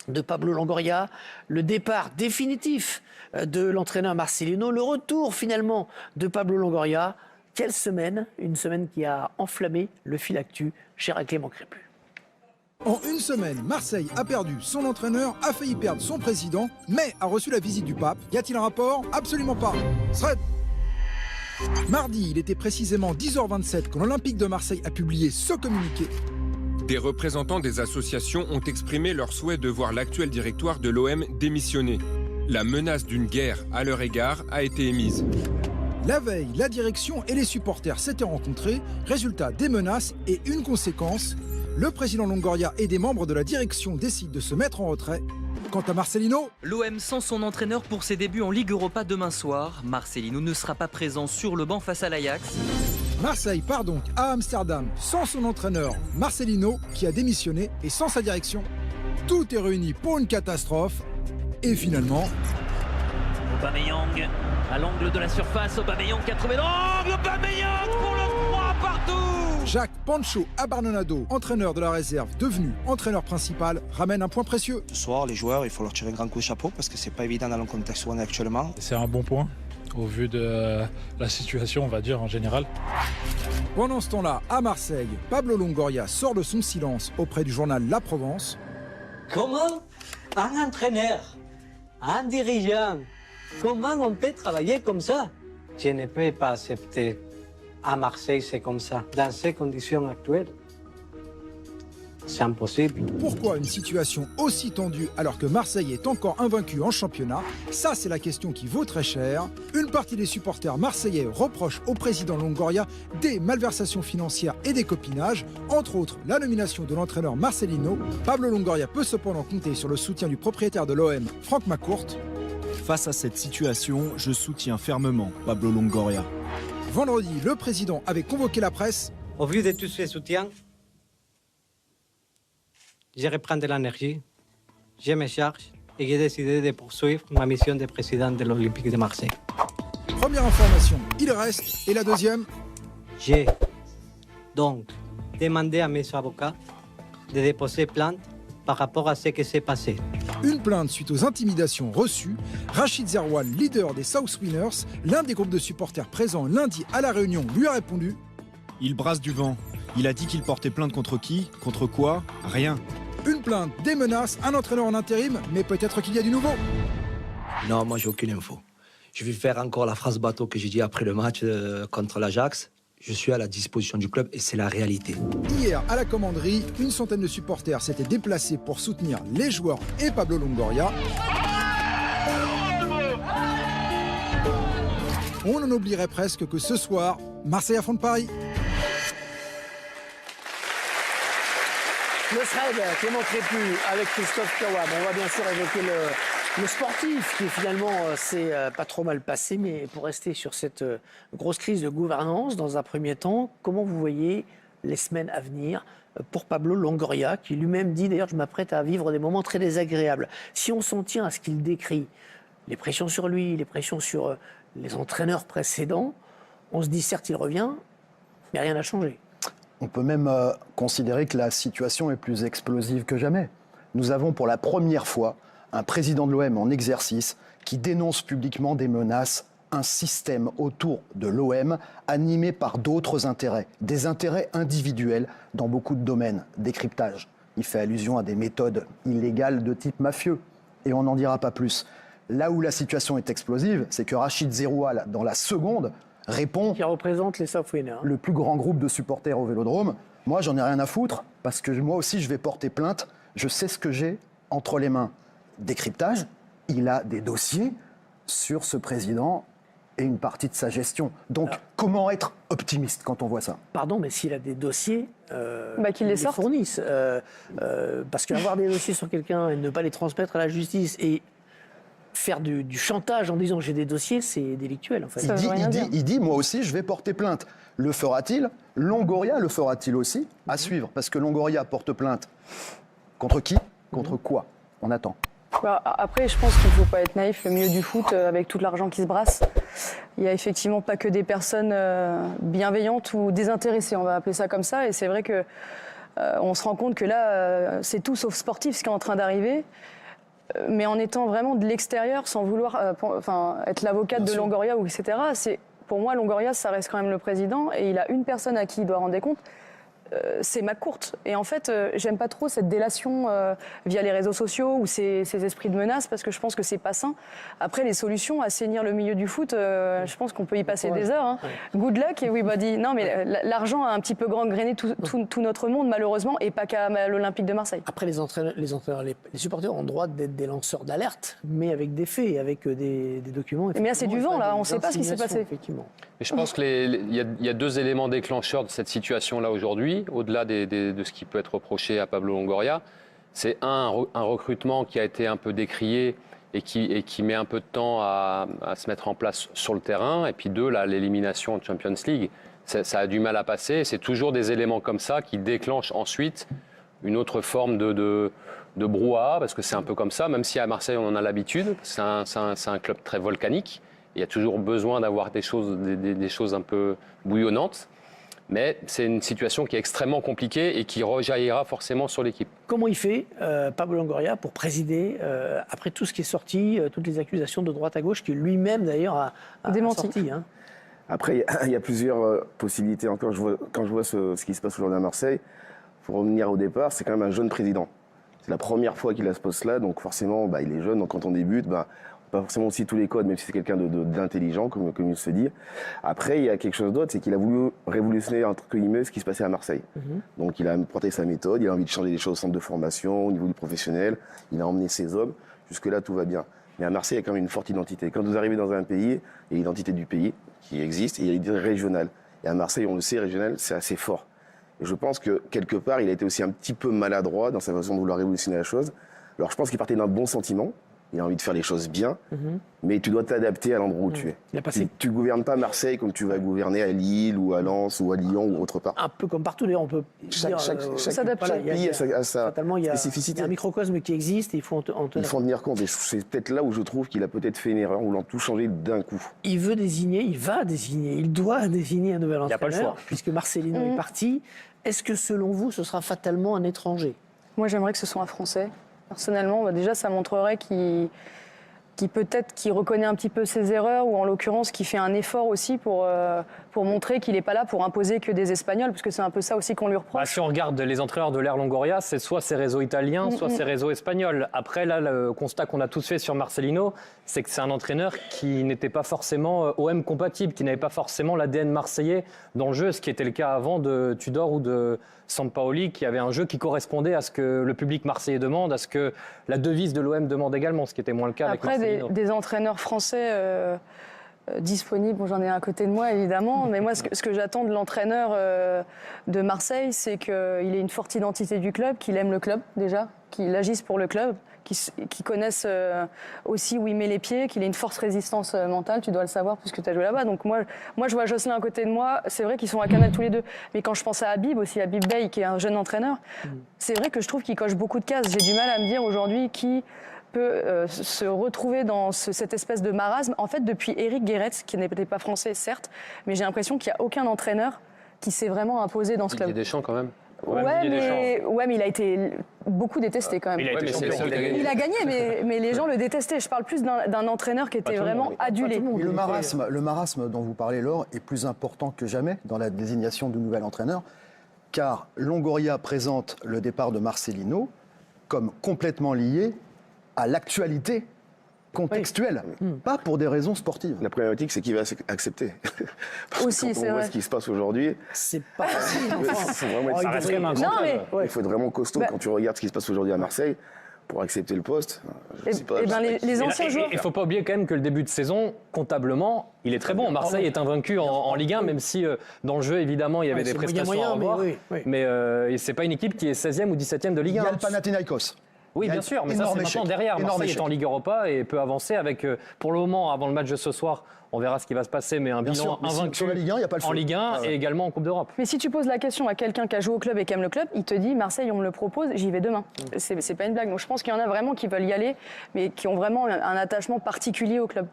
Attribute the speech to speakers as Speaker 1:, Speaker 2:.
Speaker 1: de Pablo Longoria, le départ définitif de l'entraîneur Marcelino, le retour finalement de Pablo Longoria. Quelle semaine, une semaine qui a enflammé le fil actu, cher à Clément Crépu.
Speaker 2: En une semaine, Marseille a perdu son entraîneur, a failli perdre son président, mais a reçu la visite du pape. Y a-t-il un rapport? Absolument pas. Mardi, il était précisément 10h27 quand l'Olympique de Marseille a publié ce communiqué.
Speaker 3: Des représentants des associations ont exprimé leur souhait de voir l'actuel directoire de l'OM démissionner. La menace d'une guerre à leur égard a été émise.
Speaker 2: La veille, la direction et les supporters s'étaient rencontrés. Résultat, des menaces et une conséquence. Le président Longoria et des membres de la direction décident de se mettre en retrait. Quant à Marcelino,
Speaker 4: l'OM sans son entraîneur pour ses débuts en Ligue Europa demain soir. Marcelino ne sera pas présent sur le banc face à l'Ajax.
Speaker 2: Marseille part donc à Amsterdam sans son entraîneur Marcelino qui a démissionné et sans sa direction. Tout est réuni pour une catastrophe. Et finalement...
Speaker 5: Aubameyang à l'angle de la surface, Aubameyang qui a trouvé l'angle, Aubameyang pour le 3 partout.
Speaker 2: Jacques Pancho Abardonado, entraîneur de la réserve, devenu entraîneur principal, ramène un point précieux.
Speaker 6: Ce soir, les joueurs, il faut leur tirer un grand coup de chapeau parce que c'est pas évident dans le contexte où on est actuellement.
Speaker 7: C'est un bon point au vu de la situation, on va dire, en général.
Speaker 2: Pendant ce temps-là, à Marseille, Pablo Longoria sort de son silence auprès du journal La Provence.
Speaker 8: Comment un entraîneur, un dirigeant, comment on peut travailler comme ça? Je ne peux pas accepter. À Marseille, c'est comme ça, dans ces conditions actuelles. C'est impossible.
Speaker 2: Pourquoi une situation aussi tendue alors que Marseille est encore invaincu en championnat? Ça, c'est la question qui vaut très cher. Une partie des supporters marseillais reproche au président Longoria des malversations financières et des copinages, entre autres la nomination de l'entraîneur Marcelino. Pablo Longoria peut cependant compter sur le soutien du propriétaire de l'OM, Franck McCourt.
Speaker 9: Face à cette situation, je soutiens fermement Pablo Longoria.
Speaker 2: Vendredi, le président avait convoqué la presse.
Speaker 8: Au vu de tous ces soutiens, je reprends de l'énergie, je me charge et j'ai décidé de poursuivre ma mission de président de l'Olympique de Marseille.
Speaker 2: Première information, il reste. Et la deuxième?
Speaker 8: J'ai donc demandé à mes avocats de déposer plainte par rapport à ce qui s'est passé.
Speaker 2: Une plainte suite aux intimidations reçues. Rachid Zerouane, leader des South Winners, l'un des groupes de supporters présents lundi à La Réunion, lui a répondu.
Speaker 9: Il brasse du vent. Il a dit qu'il portait plainte contre qui? Contre quoi? Rien.
Speaker 2: Une plainte, des menaces, un entraîneur en intérim, mais peut-être qu'il y a du nouveau.
Speaker 10: Non, moi j'ai aucune info. Je vais faire encore la phrase bateau que j'ai dit après le match contre l'Ajax. Je suis à la disposition du club et c'est la réalité.
Speaker 2: Hier, à la commanderie, une centaine de supporters s'étaient déplacés pour soutenir les joueurs et Pablo Longoria. On en oublierait presque que ce soir, Marseille affronte Paris.
Speaker 1: Le thread, Clément Crépu avec Christophe Kawam. On va bien sûr évoquer le sportif qui finalement s'est pas trop mal passé, mais pour rester sur cette grosse crise de gouvernance, dans un premier temps, comment vous voyez les semaines à venir pour Pablo Longoria, qui lui-même dit, d'ailleurs, je m'apprête à vivre des moments très désagréables. Si on s'en tient à ce qu'il décrit, les pressions sur lui, les pressions sur les entraîneurs précédents, on se dit, certes, il revient, mais rien n'a changé.
Speaker 11: On peut même considérer que la situation est plus explosive que jamais. Nous avons pour la première fois un président de l'OM en exercice qui dénonce publiquement des menaces, un système autour de l'OM animé par d'autres intérêts, des intérêts individuels dans beaucoup de domaines, décryptage. Il fait allusion à des méthodes illégales de type mafieux et on n'en dira pas plus. Là où la situation est explosive, c'est que Rachid Zerouane, dans la seconde, répond...
Speaker 1: Qui représente les South Winners.
Speaker 11: Le plus grand groupe de supporters au Vélodrome. Moi, j'en ai rien à foutre parce que moi aussi, je vais porter plainte. Je sais ce que j'ai entre les mains. Décryptage, il a des dossiers sur ce président et une partie de sa gestion. Donc, comment être optimiste quand on voit ça?
Speaker 1: Pardon, mais s'il a des dossiers,
Speaker 12: qu'il les
Speaker 1: fournisse. Parce qu'avoir des dossiers sur quelqu'un et ne pas les transmettre à la justice et faire du chantage en disant j'ai des dossiers, c'est délictuel en fait.
Speaker 11: Il dit moi aussi je vais porter plainte. Le fera-t-il? Longoria le fera-t-il aussi? À suivre, parce que Longoria porte plainte. Contre qui? Contre quoi? On attend.
Speaker 12: Après, je pense qu'il ne faut pas être naïf. Le milieu du foot, avec tout l'argent qui se brasse, il n'y a effectivement pas que des personnes bienveillantes ou désintéressées, on va appeler ça comme ça. Et c'est vrai que On se rend compte que là, c'est tout sauf sportif ce qui est en train d'arriver. Mais en étant vraiment de l'extérieur, sans vouloir être l'avocate de Longoria, etc., pour moi, Longoria, ça reste quand même le président et il a une personne à qui il doit rendre des comptes. C'est McCourt. Et en fait, j'aime pas trop cette délation via les réseaux sociaux ou ces esprits de menace parce que je pense que c'est pas sain. Après, les solutions, assainir le milieu du foot, je pense qu'on peut y passer des heures. Hein. Good luck, everybody. Non, mais l'argent a un petit peu gangréné tout notre monde, malheureusement, et pas qu'à l'Olympique de Marseille.
Speaker 1: Après, les supporters ont le droit d'être des lanceurs d'alerte, mais avec des faits, avec des documents.
Speaker 12: Mais là, c'est du vent, là. On ne sait pas ce qui s'est passé.
Speaker 13: Mais je pense qu'il y a deux éléments déclencheurs de cette situation-là aujourd'hui, au-delà de ce qui peut être reproché à Pablo Longoria. C'est un recrutement qui a été un peu décrié et qui met un peu de temps à se mettre en place sur le terrain. Et puis deux, l'élimination de Champions League. Ça a du mal à passer. C'est toujours des éléments comme ça qui déclenchent ensuite une autre forme de brouhaha, parce que c'est un peu comme ça, même si à Marseille on en a l'habitude. C'est un club très volcanique. Il y a toujours besoin d'avoir des choses un peu bouillonnantes. Mais c'est une situation qui est extrêmement compliquée et qui rejaillira forcément sur l'équipe.
Speaker 1: Comment il fait, Pablo Longoria, pour présider, après tout ce qui est sorti, toutes les accusations de droite à gauche, qui lui-même d'ailleurs a démenti hein.
Speaker 14: Après, il y a plusieurs possibilités encore. Quand je vois ce qui se passe aujourd'hui à Marseille, pour revenir au départ, c'est quand même un jeune président. C'est la première fois qu'il a ce poste-là, donc forcément, il est jeune, donc quand on débute, pas forcément aussi tous les codes, même si c'est quelqu'un d'intelligent, comme il se dit. Après, il y a quelque chose d'autre, c'est qu'il a voulu révolutionner, entre guillemets, ce qui se passait à Marseille. Donc il a porté sa méthode, il a envie de changer les choses au centre de formation, au niveau du professionnel, il a emmené ses hommes, jusque-là tout va bien. Mais à Marseille, il y a quand même une forte identité. Quand vous arrivez dans un pays, il y a l'identité du pays qui existe, et il y a l'identité régionale. Et à Marseille, on le sait, régional, c'est assez fort. Et je pense que, quelque part, il a été aussi un petit peu maladroit dans sa façon de vouloir révolutionner la chose. Alors je pense qu'il partait d'un bon sentiment, il a envie de faire les choses bien, mais tu dois t'adapter à l'endroit où tu es. Tu ne gouvernes pas Marseille comme tu vas gouverner à Lille ou à Lens ou à Lyon ou autre part.
Speaker 1: Un peu comme partout, d'ailleurs, on peut dire...
Speaker 14: Chaque pays a sa spécificité.
Speaker 1: Il y a un microcosme qui existe et il faut en
Speaker 14: tenir compte. Et c'est peut-être là où je trouve qu'il a peut-être fait une erreur, en voulant tout changer d'un coup.
Speaker 1: Il doit désigner un nouvel entraîneur. Il n'y a pas le choix. Puisque Marcelino est parti. Est-ce que, selon vous, ce sera fatalement un étranger?
Speaker 12: Moi, j'aimerais que ce soit un Français. Personnellement, déjà, ça montrerait qu'il reconnaît un petit peu ses erreurs ou en l'occurrence qu'il fait un effort aussi pour montrer qu'il n'est pas là pour imposer que des Espagnols, parce que c'est un peu ça aussi qu'on lui reproche.
Speaker 15: Si on regarde les entraîneurs de l'ère Longoria, c'est soit ses réseaux italiens, soit ses réseaux espagnols. Après, là, le constat qu'on a tous fait sur Marcelino, c'est que c'est un entraîneur qui n'était pas forcément OM compatible, qui n'avait pas forcément l'ADN marseillais dans le jeu, ce qui était le cas avant de Tudor ou de Sampaoli, qui avait un jeu qui correspondait à ce que le public marseillais demande, à ce que la devise de l'OM demande également, ce qui était moins le cas avec Marcelino.
Speaker 12: Après, des entraîneurs français disponibles, j'en ai un à côté de moi évidemment, mais moi ce que j'attends de l'entraîneur de Marseille, c'est qu'il ait une forte identité du club, qu'il aime le club déjà, qu'il agisse pour le club, qu'il connaisse aussi où il met les pieds, qu'il ait une forte résistance mentale, tu dois le savoir puisque tu as joué là-bas. Donc moi je vois Jocelyn à côté de moi, c'est vrai qu'ils sont à Canal tous les deux, mais quand je pense à Habib aussi, Habib Bey qui est un jeune entraîneur, c'est vrai que je trouve qu'il coche beaucoup de cases. J'ai du mal à me dire aujourd'hui qui peut se retrouver dans cette espèce de marasme. En fait, depuis Eric Guéretz, qui n'était pas français certes, mais j'ai l'impression qu'il n'y a aucun entraîneur qui s'est vraiment imposé dans ce club.
Speaker 13: Didier Deschamps quand même.
Speaker 12: Ouais, mais il a été beaucoup détesté quand même. Il a gagné, mais les gens le détestaient. Je parle plus d'un entraîneur qui était vraiment adulé.
Speaker 11: Le marasme dont vous parlez, Laure, est plus important que jamais dans la désignation du nouvel entraîneur, car Longoria présente le départ de Marcelino comme complètement lié à l'actualité contextuelle, pas pour des raisons sportives.
Speaker 14: La problématique, c'est qu'il va accepter.
Speaker 12: Aussi,
Speaker 14: quand on voit ce qui se passe aujourd'hui,
Speaker 1: c'est pas facile.
Speaker 14: Il faut être vraiment costaud quand tu regardes ce qui se passe aujourd'hui à Marseille pour accepter le poste.
Speaker 12: Les anciens joueurs.
Speaker 15: Il ne faut pas oublier quand même que le début de saison, comptablement, il est très bon. Marseille est invaincu en Ligue 1, même si dans le jeu, évidemment, il y avait des prestations à revoir. Mais ce n'est pas une équipe qui est 16e ou 17e de Ligue 1.
Speaker 11: Il y a le Panathinaikos.
Speaker 15: Oui, bien sûr, mais ça, c'est maintenant derrière. Marseille est en Ligue Europa et peut avancer avec, pour le moment, avant le match de ce soir, on verra ce qui va se passer, mais un bilan invaincu
Speaker 11: sur la Ligue 1, il y a pas le
Speaker 15: en Ligue 1 et également en Coupe d'Europe.
Speaker 12: Mais si tu poses la question à quelqu'un qui a joué au club et qui aime le club, il te dit Marseille, on me le propose, j'y vais demain. C'est pas une blague. Donc je pense qu'il y en a vraiment qui veulent y aller, mais qui ont vraiment un attachement particulier au club.